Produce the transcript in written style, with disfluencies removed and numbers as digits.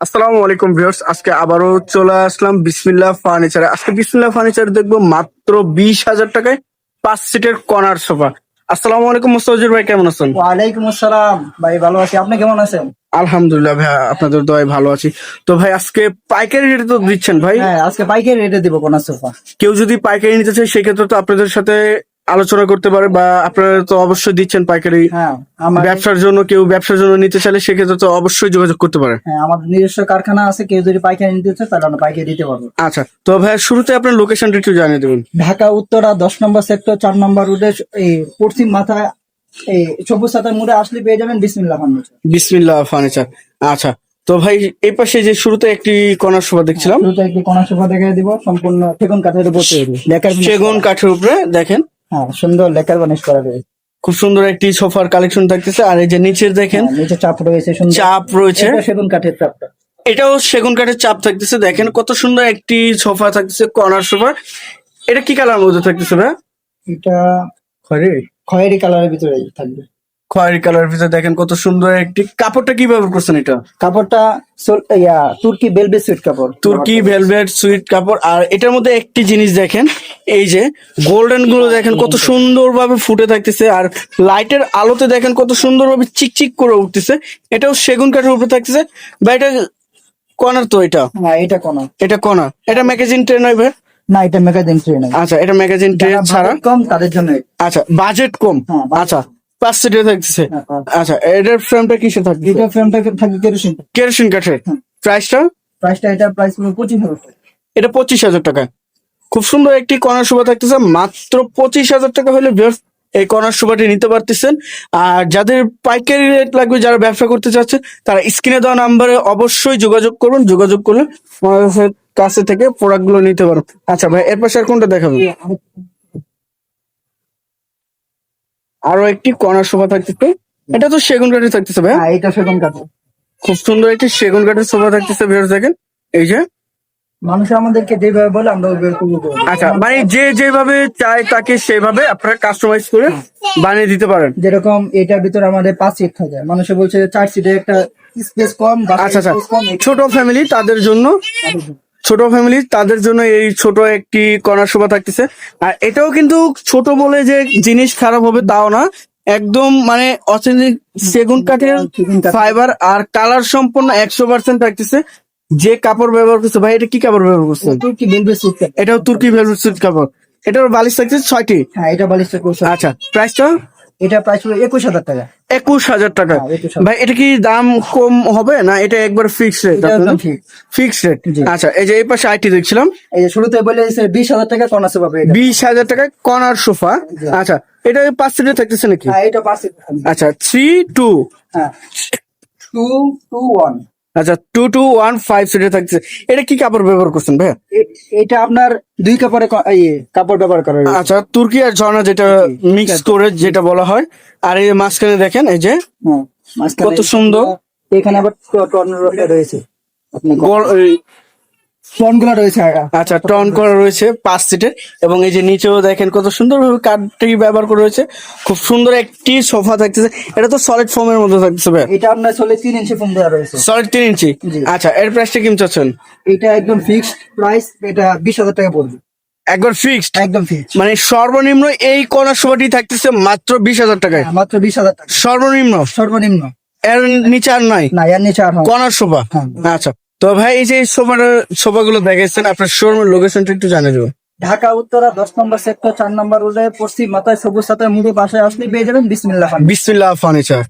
আসসালামু আলাইকুম ভিউয়ার্স, আজকে আবারও চলে আসলাম বিসমিল্লাহ ফার্নিচারে। আজকে বিসমিল্লাহ ফার্নিচার দেখবো মাত্র 20,000 টাকায় 5 সিটের কর্নার সোফা। আসসালামু আলাইকুম মুস্তাফিজুর ভাই, কেমন আছেন? ওয়ালাইকুম আসসালাম ভাই, ভালো আছি। আপনি কেমন আছেন? আলহামদুলিল্লাহ ভাই, আপনাদের দয়ায় ভালো আছি। তো ভাই আজকে পাইকারি রেটে তো দিচ্ছেন ভাই? হ্যাঁ, আজকে পাইকারি রেটে দিব কোনা সোফা। কেউ যদি পাইকারি নিতে চায় সেক্ষেত্রে তো আপনাদের সাথে আলোচনা করতে পারে, বা আপনারা তো অবশ্যই দিচ্ছেন পাইকারি। হ্যাঁ, আমার কেউ ব্যবসার জন্য নিতে চাইলে সেক্ষেত্রে তো অবশ্যই যোগাযোগ করতে পারে। হ্যাঁ, আমাদের নিজস্ব কারখানা আছে। কেউ যদি পাইকারি নিতে চায় তাহলে আমরা পাইকারি দিতে পারবো। আচ্ছা, তো ভাই শুরুতে আপনার লোকেশনটা একটু জানিয়ে দেবেন। ঢাকা উত্তরা 10 নম্বর সেক্টর 4 নম্বর রোডে, এই পশ্চিম মাথায় এই সবুজ সাতার মোড়ে আসলে পেয়ে যাবেন বিসমিল্লাহ ফার্নিচার। বিসমিল্লাহ ফার্নিচার। আচ্ছা, তো ভাই এই পাশে যে শুরুতে একটি কর্নার সোফা দেখছিলাম, শুরুতে একটি কোনা সোফা দেখাই দিব, সম্পূর্ণ সেগুন কাঠের উপর তৈরি, লেকার বানিশ সেগুন করা। কাঠের উপরে দেখেন হ্যাঁ, সুন্দর লেকার বানিশ করা রয়েছে। খুব সুন্দর একটি সোফার কালেকশন থাকতেছে। আর এই যে নিচের দেখেন হ্যাঁ, নিচে চাপ রয়েছে, সুন্দর চাপ রয়েছে, এটা সেগুন কাঠের চাপটা। এটাও সেগুন কাঠের চাপ থাকতেছে। দেখেন কত সুন্দর একটি সোফা থাকতেছে, কর্নার সোফা। এটা কি কালার মধ্যে থাকতেছে ভাই? এটা খয়েরি কালারের ভিতরে থাকবে। খয়েরি কালার ভিতরে দেখেন কত সুন্দর একটি কাপড়টা কি ব্যবহার করছেন? এটা কাপড়টা তুর্কি বেলভেট সুইট কাপড়, তুর্কি ভেলভেট সুইট কাপড়। আর এটার মধ্যে একটি জিনিস দেখেন, এই যে গোল্ডেন গুলো দেখেন কত সুন্দর ভাবে ফুটে থাকতেছে, আর লাইটের আলোতে দেখেন কত সুন্দর ভাবে চিকচিক করে উঠতেছে। এটাও সেগুন কাঠের উপরে থাকতেছে। বা এটা কর্নার তো এটা হ্যাঁ, এটা কোনা। এটা কর্নার, এটা ম্যাগাজিন ট্রে নয় ভাই? না, এটা ম্যাগাজিন ট্রে নাই। আচ্ছা, এটা ম্যাগাজিন ট্রে যারা ছাড়া। বাজেট কম তাদের জন্য। আচ্ছা, বাজেট কম। হ্যাঁ, budget আচ্ছা, 5 সিটের থাকতেছে। হ্যাঁ, হ্যাঁ। আচ্ছা, এটার ফ্রেমটা কিসে থাকবে? এটা ফ্রেমটা থাকবে কেরোসিন। কেরোসিন কাঠের। হ্যাঁ। প্রাইসটা? এটা প্রাইস পুরো 25,000 টাকা। এটা 25,000 টাকা। খুব সুন্দর একটি কর্নার সোফা থাকতেছে মাত্র 25,000 টাকা হলে ভিউয়ার্স এই কর্নার সোফাটি নিতে পারতেছেন। আর যাদের পাইকারি রেট লাগবে, যারা ব্যবসা করতে চাচ্ছে, তারা স্ক্রিনে দেওয়া নাম্বারে অবশ্যই যোগাযোগ করুন। যোগাযোগ করলে আমাদের কাছে থেকে প্রোডাক্ট গুলো নিতে পারুন। আচ্ছা ভাই, এর পাশে আর কোনটা দেখাবেন? আরো একটি কর্নার সোফা থাকতেছে, এটা তো সেগুন কাঠের থাকতেছে ভাই। হ্যাঁ, এটা সেগুন কাঠ। খুব সুন্দর একটি সেগুন কাঠের সোফা থাকতেছে ভিউয়ার্স, দেখেন এই যে। মানুষ আমাদেরকে যেভাবে বলে আমরা ওইভাবে করবো। আচ্ছা, মানে যে যেভাবে চায় তাকে সেভাবে আপনারা কাস্টমাইজ করে বানিয়ে দিতে পারেন। যেরকম এটার ভিতরে আমাদের 5 সিট থাকে, মানুষে বলছে 4 সিটে একটা স্পেস কম, আচ্ছা আচ্ছা, space কম। ছোট ফ্যামিলি তাদের জন্য এই ছোট একটি কর্নার সোফা থাকতেছে। আর এটাও কিন্তু ছোট বলে যে জিনিস খারাপ হবে তাও না, একদম মানে অথেন্টিক সেগুন কাঠের সেগুন কাঠ। ফাইবার, আর কালার সম্পূর্ণ 100% থাকতেছে। যে কাপড় ব্যবহার করছে ভাই, এটা কি কাপড় ব্যবহার করছে? তুর্কি বেলভেট সুইট কাপড়। এটাও তুর্কি ভেলভেট সুইট কাপড়। এটার বালিশ থাকতেছে 6টি। হ্যাঁ, এটা বালিশটা কোর্স। আচ্ছা, প্রাইসটা? এটা প্রাইস হলো 21,000 টাকা। 21,000 টাকা। হ্যাঁ, 21,000। ভাই এটা কি দাম কম হবে না? এটা একবার ফিক্স রেট? এটা একদম fixed। Fix rate. জি। আচ্ছা, এই যে এই পাশে আইটি দেখছিলাম, এই যে শুরুতে বলে দিয়েছে 20,000 টাকা কোনা সোফা পেয়ে যাবেন। 20,000 টাকায় কর্নার সোফা। জি। আচ্ছা, এটা 5 সিটের থাকতেছে নাকি? হ্যাঁ, এটা 5 সিট। আচ্ছা, 3-2। হ্যাঁ, 2-2-1। আচ্ছা, 2-2-1-5 সিটের থাকতেছে। এটা কি কাপড় ব্যবহার করছেন ভাই? এটা আপনার 2 কাপড়ে কাপড় ব্যবহার করা হয়েছে। আচ্ছা, তুর্কি আর ঝর্ণা যেটা মিক্স করে যেটা বলা হয়। আর এই মাঝখানে দেখেন এই যে হ্যাঁ, মাঝখানে কত সুন্দর। এখানে আবার টর্ন রয়েছে। আপনি গুলা রয়েছে। আচ্ছা, টন করা রয়েছে 5 সিটের। এবং এই যে নিচেও দেখেন কত সুন্দর ভাবে কাঠটি ব্যবহার করা রয়েছে। খুব সুন্দর একটি সোফা থাকতেছে। এটা তো সলিড ফোমের মধ্যে থাকতেছে ভাই? এটা আপনার 3 ইঞ্চি ফোম দেওয়া রয়েছে। সলিড 3 ইঞ্চি। জি। আচ্ছা, এর প্রাইসটা কি চাচ্ছেন? এটা একদম ফিক্সড প্রাইস, এটা 20,000 টাকা পড়বে। একবার ফিক্সড? একদম ফিক্সড। মানে সর্বনিম্ন এই কর্নার সোফাটি থাকতেছে মাত্র 20,000 টাকায়। মাত্র 20,000 টাকা সর্বনিম্ন? সর্বনিম্ন। এর নিচে আর নাই না, এর নিচে আর হয় না। Corner sofa? হ্যাঁ। আচ্ছা, তো ভাই এই যে সোফাগুলো দেখাচ্ছেন, আপনার শোরুমের লোকেশনটা একটু জানিয়ে দেবেন। ঢাকা উত্তরা 10 নম্বর সেক্টর 4 নম্বর রোডে পশ্চিম মাথায় সবুজ সাথে মুড়ে পাশে আসলে পেয়ে যাবেন বিসমিল্লাহ ফার্নিচার। বিসমিল্লাহ ফার্নিচার।